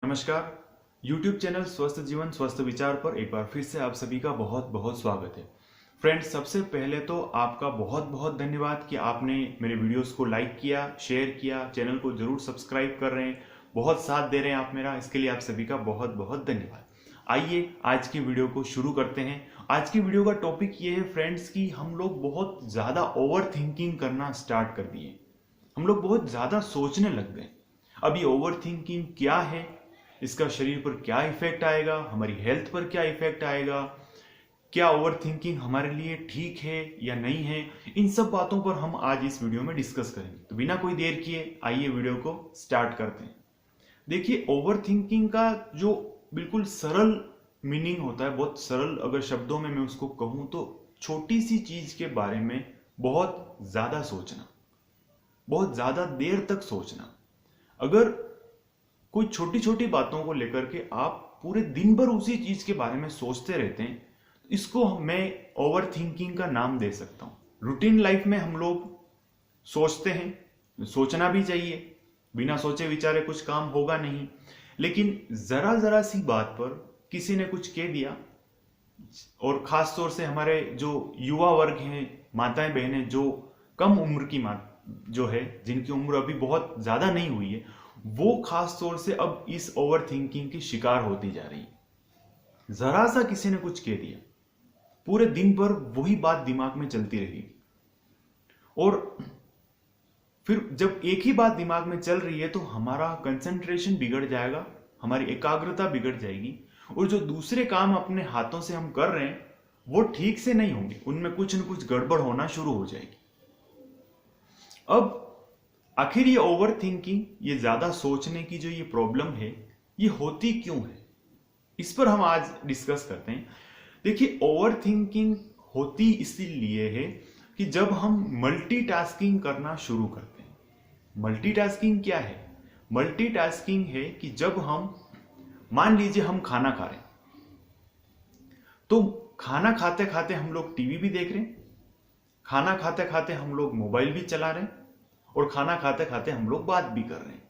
नमस्कार। YouTube channel स्वस्थ जीवन स्वस्थ विचार पर एक बार फिर से आप सभी का बहुत बहुत स्वागत है। फ्रेंड्स, सबसे पहले तो आपका बहुत बहुत धन्यवाद कि आपने मेरे वीडियोस को लाइक किया, शेयर किया, चैनल को जरूर सब्सक्राइब कर रहे हैं, बहुत साथ दे रहे हैं आप मेरा, इसके लिए आप सभी का बहुत बहुत धन्यवाद। आइए आज की वीडियो को शुरू करते हैं। आज की वीडियो का टॉपिक ये है फ्रेंड्स कि हम लोग बहुत ज़्यादा ओवर थिंकिंग करना स्टार्ट कर दिए। हम लोग बहुत ज़्यादा सोचने लग गए। अब ये ओवर थिंकिंग क्या है, इसका शरीर पर क्या इफेक्ट आएगा, हमारी हेल्थ पर क्या इफेक्ट आएगा, क्या ओवर थिंकिंग हमारे लिए ठीक है या नहीं है, इन सब बातों पर हम आज इस वीडियो में डिस्कस करेंगे। तो बिना कोई देर किए आइए वीडियो को स्टार्ट करते हैं। देखिए, ओवर थिंकिंग का जो बिल्कुल सरल मीनिंग होता है, बहुत सरल अगर शब्दों में मैं उसको कहूं तो छोटी सी चीज के बारे में बहुत ज्यादा सोचना, बहुत ज्यादा देर तक सोचना। अगर कोई छोटी छोटी बातों को लेकर के आप पूरे दिन भर उसी चीज के बारे में सोचते रहते हैं, इसको मैं ओवर थिंकिंग का नाम दे सकता हूं। रूटीन लाइफ में हम लोग सोचते हैं, सोचना भी चाहिए, बिना सोचे विचारे कुछ काम होगा नहीं। लेकिन जरा जरा सी बात पर किसी ने कुछ कह दिया, और खास तौर से हमारे जो युवा वर्ग हैं, माताएं बहनें जो कम उम्र की जो है, जिनकी उम्र अभी बहुत ज्यादा नहीं हुई है, वो खास तौर से अब इस ओवर थिंकिंग की शिकार होती जा रही है। जरा सा किसी ने कुछ कह दिया, पूरे दिन भर वही बात दिमाग में चलती रहेगी, और फिर जब एक ही बात दिमाग में चल रही है तो हमारा कंसंट्रेशन बिगड़ जाएगा, हमारी एकाग्रता बिगड़ जाएगी, और जो दूसरे काम अपने हाथों से हम कर रहे हैं वो ठीक से नहीं होंगे, उनमें कुछ न कुछ गड़बड़ होना शुरू हो जाएगी। अब आखिर ये ओवर थिंकिंग, ये ज्यादा सोचने की जो ये प्रॉब्लम है, ये होती क्यों है, इस पर हम आज डिस्कस करते हैं। देखिए, ओवर थिंकिंग होती इसीलिए है कि जब हम मल्टीटास्किंग करना शुरू करते हैं। मल्टीटास्किंग क्या है? मल्टीटास्किंग है कि जब हम, मान लीजिए हम खाना खा रहे हैं, तो खाना खाते खाते हम लोग टीवी भी देख रहे हैं, खाना खाते खाते हम लोग मोबाइल भी चला रहे हैं, और खाना खाते खाते हम लोग बात भी कर रहे हैं।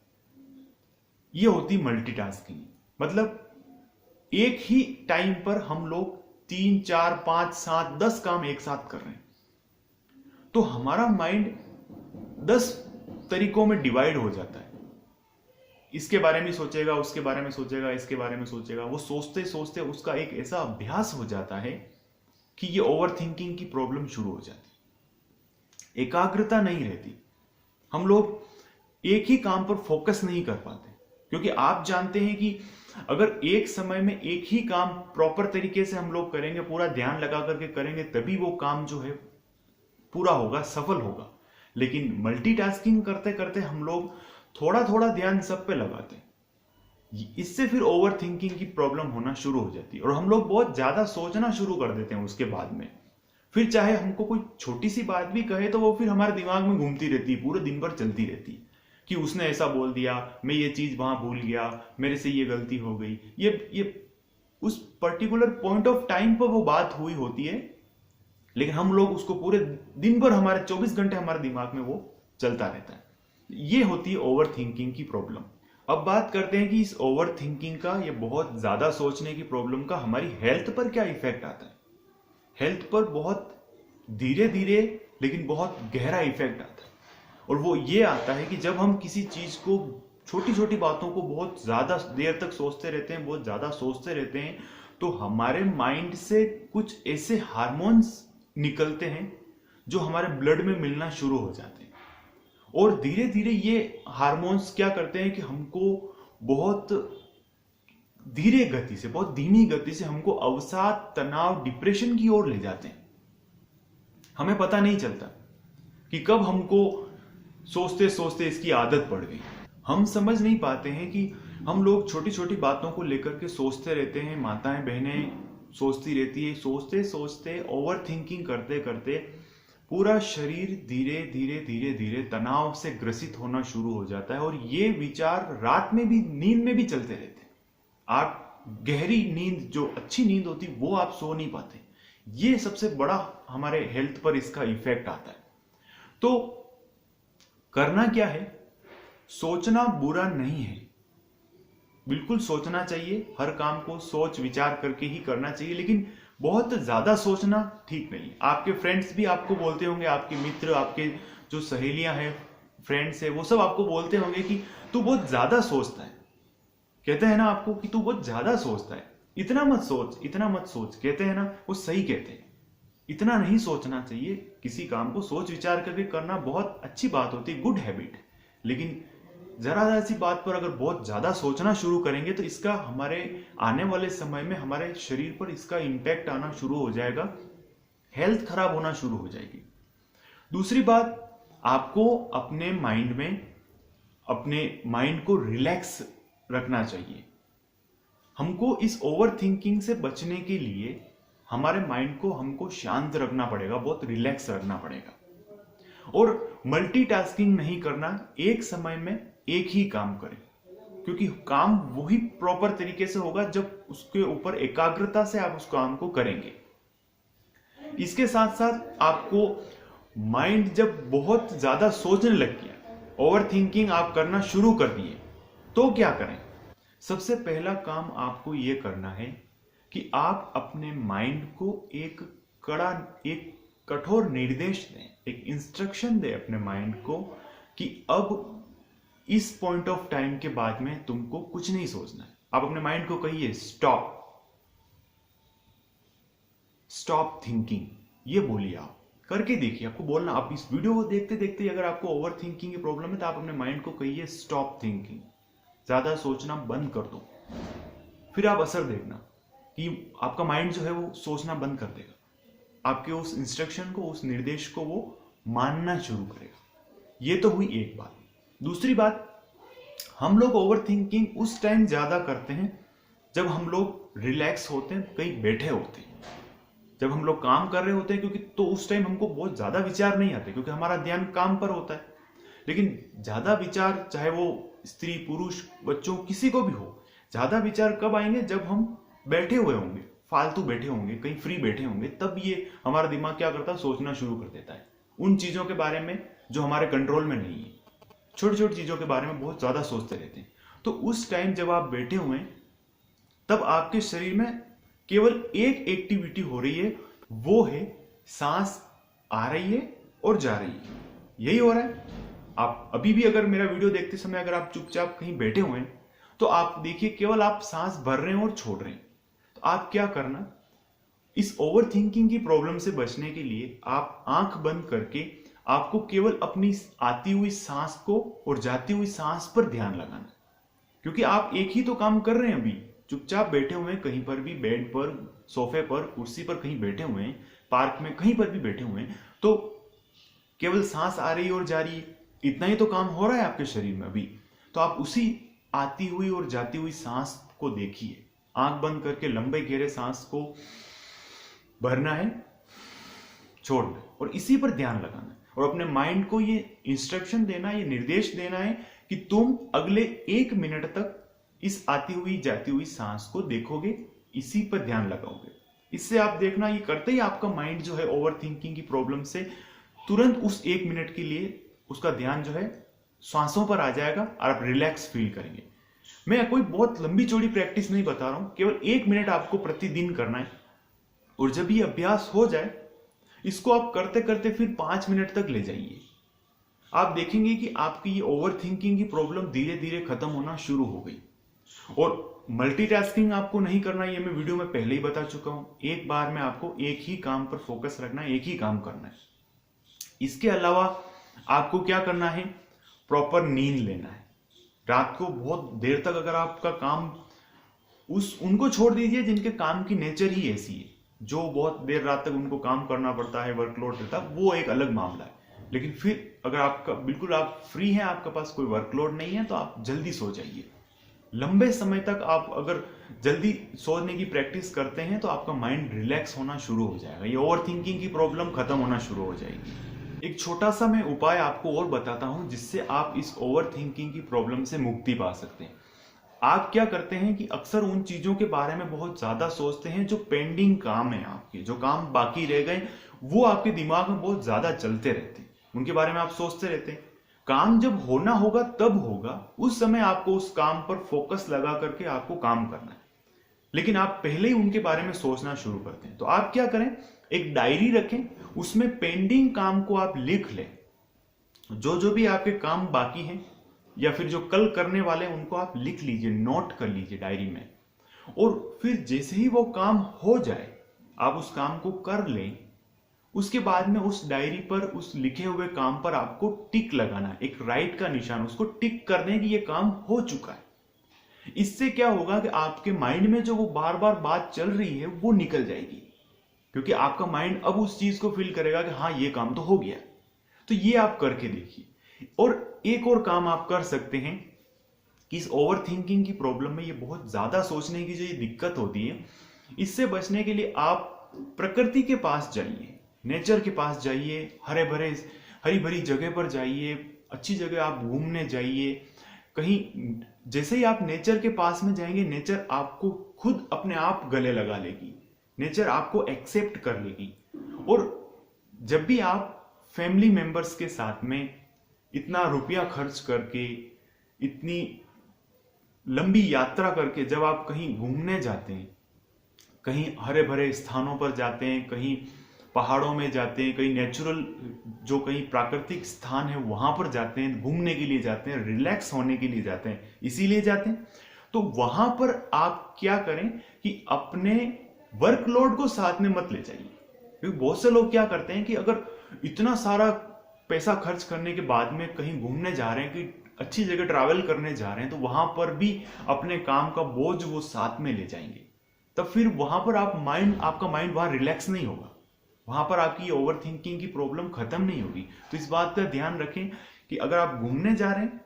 ये होती मल्टीटास्किंग। मतलब एक ही टाइम पर हम लोग 3, 4, 5, 7, 10 काम एक साथ कर रहे हैं, तो हमारा माइंड 10 तरीकों में डिवाइड हो जाता है। इसके बारे में सोचेगा, उसके बारे में सोचेगा, इसके बारे में सोचेगा। वो सोचते सोचते उसका एक ऐसा अभ्यास हो जाता है कि ये ओवर थिंकिंग की प्रॉब्लम शुरू हो जाती है। एकाग्रता नहीं रहती, हम लोग एक ही काम पर फोकस नहीं कर पाते, क्योंकि आप जानते हैं कि अगर एक समय में एक ही काम प्रॉपर तरीके से हम लोग करेंगे, पूरा ध्यान लगा करके करेंगे, तभी वो काम जो है पूरा होगा, सफल होगा। लेकिन मल्टीटास्किंग करते करते हम लोग थोड़ा थोड़ा ध्यान सब पे लगाते हैं, इससे फिर ओवर थिंकिंग की प्रॉब्लम होना शुरू हो जाती है, और हम लोग बहुत ज्यादा सोचना शुरू कर देते हैं। उसके बाद में फिर चाहे हमको कोई छोटी सी बात भी कहे तो वो फिर हमारे दिमाग में घूमती रहती है, पूरे दिन भर चलती रहती है कि उसने ऐसा बोल दिया, मैं ये चीज वहां भूल गया, मेरे से ये गलती हो गई। ये उस पर्टिकुलर पॉइंट ऑफ टाइम पर वो बात हुई होती है, लेकिन हम लोग उसको पूरे दिन भर, हमारे 24 घंटे हमारे दिमाग में वो चलता रहता है। ये होती है ओवर थिंकिंग की प्रॉब्लम। अब बात करते हैं कि इस ओवर थिंकिंग का, ये बहुत ज्यादा सोचने की प्रॉब्लम का हमारी हेल्थ पर क्या इफेक्ट आता है। हेल्थ पर बहुत धीरे धीरे लेकिन बहुत गहरा इफेक्ट आता है, और वो ये आता है कि जब हम किसी चीज को, छोटी छोटी बातों को बहुत ज्यादा देर तक सोचते रहते हैं, बहुत ज्यादा सोचते रहते हैं, तो हमारे माइंड से कुछ ऐसे हार्मोन्स निकलते हैं जो हमारे ब्लड में मिलना शुरू हो जाते हैं, और धीरे धीरे ये हार्मोन्स क्या करते हैं कि हमको बहुत धीरे गति से, बहुत धीमी गति से हमको अवसाद, तनाव, डिप्रेशन की ओर ले जाते हैं। हमें पता नहीं चलता कि कब हमको सोचते सोचते इसकी आदत पड़ गई। हम समझ नहीं पाते हैं कि हम लोग छोटी छोटी बातों को लेकर के सोचते रहते हैं, माताएं बहनें सोचती रहती है, सोचते सोचते ओवर थिंकिंग करते करते पूरा शरीर धीरे धीरे धीरे धीरे तनाव से ग्रसित होना शुरू हो जाता है, और ये विचार रात में भी, नींद में भी चलते रहते हैं। आप गहरी नींद, जो अच्छी नींद होती, वो आप सो नहीं पाते। ये सबसे बड़ा हमारे हेल्थ पर इसका इफेक्ट आता है। तो करना क्या है? सोचना बुरा नहीं है, बिल्कुल सोचना चाहिए, हर काम को सोच विचार करके ही करना चाहिए, लेकिन बहुत ज्यादा सोचना ठीक नहीं। आपके फ्रेंड्स भी आपको बोलते होंगे, आपके मित्र, आपके जो सहेलियां हैं, फ्रेंड्स है, वो सब आपको बोलते होंगे कि तू बहुत ज्यादा सोचता है। कहते हैं ना आपको कि तू बहुत ज्यादा सोचता है, इतना मत सोच, इतना मत सोच, कहते हैं ना, वो सही कहते हैं। इतना नहीं सोचना चाहिए। किसी काम को सोच विचार करके करना बहुत अच्छी बात होती है, गुड हैबिट। लेकिन जरा सी बात पर अगर बहुत ज्यादा सोचना शुरू करेंगे तो इसका हमारे आने वाले समय में हमारे शरीर पर इसका इंपैक्ट आना शुरू हो जाएगा, हेल्थ खराब होना शुरू हो जाएगी। दूसरी बात, आपको अपने माइंड को रिलैक्स रखना चाहिए। हमको इस ओवर थिंकिंग से बचने के लिए हमारे माइंड को हमको शांत रखना पड़ेगा, बहुत रिलैक्स रखना पड़ेगा, और मल्टीटास्किंग नहीं करना। एक समय में एक ही काम करें, क्योंकि काम वही प्रॉपर तरीके से होगा जब उसके ऊपर एकाग्रता से आप उस काम को करेंगे। इसके साथ साथ आपको माइंड जब बहुत ज्यादा सोचने लग गया, ओवर थिंकिंग आप करना शुरू कर दिए, तो क्या करें? सबसे पहला काम आपको यह करना है कि आप अपने माइंड को एक कठोर निर्देश दें, एक इंस्ट्रक्शन दें अपने माइंड को कि अब इस पॉइंट ऑफ टाइम के बाद में तुमको कुछ नहीं सोचना है। आप अपने माइंड को कहिए स्टॉप थिंकिंग, ये बोलिए। आप करके देखिए, आपको बोलना। आप इस वीडियो को देखते देखते अगर आपको ओवर थिंकिंग की प्रॉब्लम है तो आप अपने माइंड को कहिए स्टॉप थिंकिंग, ज्यादा सोचना बंद कर दो। फिर आप असर देखना कि आपका माइंड जो है वो सोचना बंद कर देगा, आपके उस इंस्ट्रक्शन को, उस निर्देश को वो मानना शुरू करेगा। ये तो हुई एक बात। दूसरी बात, हम लोग ओवर थिंकिंग उस टाइम ज्यादा करते हैं जब हम लोग रिलैक्स होते हैं, कहीं बैठे होते हैं, जब हम लोग काम कर रहे होते हैं, क्योंकि तो उस टाइम हमको बहुत ज्यादा विचार नहीं आते, क्योंकि हमारा ध्यान काम पर होता है। लेकिन ज्यादा विचार, चाहे वो स्त्री पुरुष बच्चों किसी को भी हो, ज्यादा विचार कब आएंगे? जब हम बैठे हुए होंगे, फालतू बैठे होंगे, कहीं फ्री बैठे होंगे, तब ये हमारा दिमाग क्या करता है? सोचना शुरू कर देता है उन चीजों के बारे में जो हमारे कंट्रोल में नहीं है। छोटी छोटी चीजों के बारे में बहुत ज्यादा सोचते रहते हैं। तो उस टाइम जब आप बैठे हुए हैं, तब आपके शरीर में केवल एक एक्टिविटी हो रही है, वो है सांस आ रही है और जा रही है, यही हो रहा है। आप अभी भी अगर मेरा वीडियो देखते समय अगर आप चुपचाप कहीं बैठे हुए हैं तो आप देखिए, केवल आप सांस भर रहे हैं और छोड़ रहे हैं। तो आप क्या करना, इस ओवर थिंकिंग की प्रॉब्लम से बचने के लिए आप आंख बंद करके आपको केवल अपनी आती हुई सांस को और जाती हुई सांस पर ध्यान लगाना। क्योंकि आप एक ही तो काम कर रहे हैं, अभी चुपचाप बैठे हुए हैं, कहीं पर भी बेड पर, सोफे पर, कुर्सी पर कहीं बैठे हुए हैं, पार्क में कहीं पर भी बैठे हुए हैं, तो केवल सांस आ रही और जा रही, इतना ही तो काम हो रहा है आपके शरीर में अभी। तो आप उसी आती हुई और जाती हुई सांस को देखिए, आंख बंद करके लंबे गहरे सांस को भरना है, छोड़ना है, और इसी पर ध्यान लगाना है। और अपने माइंड को ये इंस्ट्रक्शन देना, ये निर्देश देना है कि तुम अगले 1 मिनट तक इस आती हुई जाती हुई सांस को देखोगे, इसी पर ध्यान लगाओगे। इससे आप देखना, ये करते ही आपका माइंड जो है ओवर थिंकिंग की प्रॉब्लम से तुरंत उस 1 मिनट के लिए उसका ध्यान जो है सांसों पर आ जाएगा और आप रिलैक्स फील करेंगे। मैं कोई बहुत लंबी चौड़ी प्रैक्टिस नहीं बता रहा हूं, केवल 1 मिनट आपको प्रतिदिन करना है। और जब ये अभ्यास हो जाए, इसको आप करते करते फिर 5 मिनट तक ले जाइए। आप देखेंगे कि आपकी ये ओवर थिंकिंग की प्रॉब्लम धीरे धीरे खत्म होना शुरू हो गई। और मल्टीटास्किंग आपको नहीं करना, ये मैं वीडियो में पहले ही बता चुका हूं। एक बार में आपको एक ही काम पर फोकस रखना है, एक ही काम करना है। इसके अलावा आपको क्या करना है? प्रॉपर नींद लेना है। रात को बहुत देर तक अगर आपका काम, उनको छोड़ दीजिए जिनके काम की नेचर ही ऐसी है, जो बहुत देर रात तक उनको काम करना पड़ता है, वर्कलोड रहता है, वो एक अलग मामला है। लेकिन फिर अगर आपका बिल्कुल आप फ्री हैं, आपके पास कोई वर्कलोड नहीं है, तो आप जल्दी सो जाइए। लंबे समय तक आप अगर जल्दी सोने की प्रैक्टिस करते हैं तो आपका माइंड रिलैक्स होना शुरू हो जाएगा, ये ओवर थिंकिंग की प्रॉब्लम खत्म होना शुरू हो जाएगी। एक छोटा सा मैं उपाय आपको और बताता हूं जिससे आप इस ओवर थिंकिंग की प्रॉब्लम से मुक्ति पा सकते हैं। आप क्या करते हैं कि अक्सर उन चीजों के बारे में बहुत ज्यादा सोचते हैं जो पेंडिंग काम है आपके, जो काम बाकी रह गए, वो आपके दिमाग में बहुत ज्यादा चलते रहते हैं, उनके बारे में आप सोचते रहते हैं। काम जब होना होगा तब होगा, उस समय आपको उस काम पर फोकस लगा करके आपको काम करना है। लेकिन आप पहले ही उनके बारे में सोचना शुरू करते हैं। तो आप क्या करें, एक डायरी रखें, उसमें पेंडिंग काम को आप लिख लें। जो जो भी आपके काम बाकी हैं या फिर जो कल करने वाले हैं उनको आप लिख लीजिए, नोट कर लीजिए डायरी में। और फिर जैसे ही वो काम हो जाए आप उस काम को कर लें। उसके बाद में उस डायरी पर, उस लिखे हुए काम पर आपको टिक लगाना, एक राइट का निशान, उसको टिक कर दें कि ये काम हो चुका है। इससे क्या होगा कि आपके माइंड में जो वो बार बार बात चल रही है वो निकल जाएगी, क्योंकि आपका माइंड अब उस चीज को फील करेगा कि हाँ ये काम तो हो गया। तो ये आप करके देखिए। और एक और काम आप कर सकते हैं कि इस ओवर थिंकिंग की प्रॉब्लम में, ये बहुत ज्यादा सोचने की जो ये दिक्कत होती है, इससे बचने के लिए आप प्रकृति के पास जाइए, नेचर के पास जाइए, हरी भरी जगह पर जाइए, अच्छी जगह आप घूमने जाइए कहीं। जैसे ही आप नेचर के पास में जाएंगे, नेचर आपको खुद अपने आप गले लगा लेगी, नेचर आपको एक्सेप्ट कर लेगी। और जब भी आप फैमिली मेंबर्स के साथ में इतना रुपया खर्च करके, इतनी लंबी यात्रा करके जब आप कहीं घूमने जाते हैं, कहीं हरे भरे स्थानों पर जाते हैं, कहीं पहाड़ों में जाते हैं, कहीं नेचुरल जो कहीं प्राकृतिक स्थान है वहां पर जाते हैं, घूमने के लिए जाते हैं, रिलैक्स होने के लिए जाते हैं, इसीलिए जाते हैं। तो वहां पर आप क्या करें कि अपने वर्कलोड को साथ में मत ले जाइए। क्योंकि बहुत से लोग क्या करते हैं कि अगर इतना सारा पैसा खर्च करने के बाद में कहीं घूमने जा रहे हैं, कि अच्छी जगह ट्रैवल करने जा रहे हैं, तो वहां पर भी अपने काम का बोझ वो साथ में ले जाएंगे। तब फिर वहां पर आपका माइंड वहां रिलैक्स नहीं होगा, वहां पर आपकी ओवर थिंकिंग की प्रॉब्लम खत्म नहीं होगी। तो इस बात का ध्यान रखें कि अगर आप घूमने जा रहे हैं,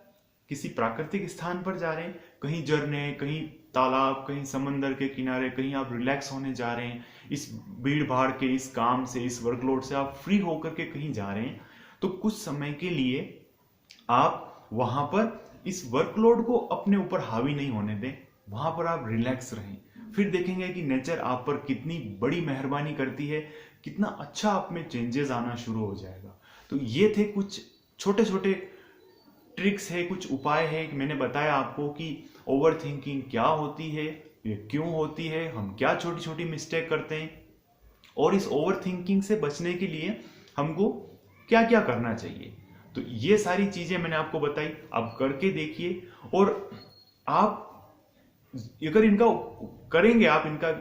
किसी प्राकृतिक स्थान पर जा रहे हैं, कहीं झरने, कहीं तालाब, कहीं समंदर के किनारे, कहीं आप रिलैक्स होने जा रहे हैं, इस भीड़ भाड़ के, इस काम से, इस वर्कलोड से आप फ्री होकर के कहीं जा रहे हैं, तो कुछ समय के लिए आप वहां पर इस वर्कलोड को अपने ऊपर हावी नहीं होने दें, वहां पर आप रिलैक्स रहें। फिर देखेंगे कि नेचर आप पर कितनी बड़ी मेहरबानी करती है, कितना अच्छा आप में चेंजेस आना शुरू हो जाएगा। तो ये थे कुछ छोटे छोटे ट्रिक्स है, कुछ उपाय है कि मैंने बताया आपको कि ओवर थिंकिंग क्या होती है, ये क्यों होती है, हम क्या छोटी छोटी मिस्टेक करते हैं, और इस ओवर थिंकिंग से बचने के लिए हमको क्या क्या करना चाहिए। तो ये सारी चीजें मैंने आपको बताई, आप करके देखिए। और आप अगर इनका करेंगे,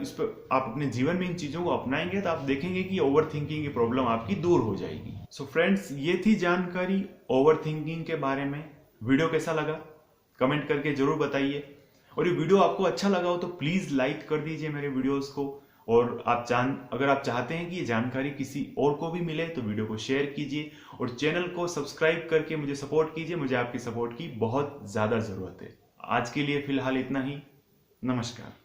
इस पर आप अपने जीवन में इन चीजों को अपनाएंगे, तो आप देखेंगे कि ओवर थिंकिंग की प्रॉब्लम आपकी दूर हो जाएगी। सो फ्रेंड्स, ये थी जानकारी ओवर थिंकिंग के बारे में। वीडियो कैसा लगा कमेंट करके जरूर बताइए। और ये वीडियो आपको अच्छा लगा हो तो प्लीज लाइक कर दीजिए मेरे वीडियोस को। और अगर आप चाहते हैं कि ये जानकारी किसी और को भी मिले तो वीडियो को शेयर कीजिए और चैनल को सब्सक्राइब करके मुझे सपोर्ट कीजिए। मुझे आपकी सपोर्ट की बहुत ज्यादा जरूरत है। आज के लिए फिलहाल इतना ही। नमस्कार।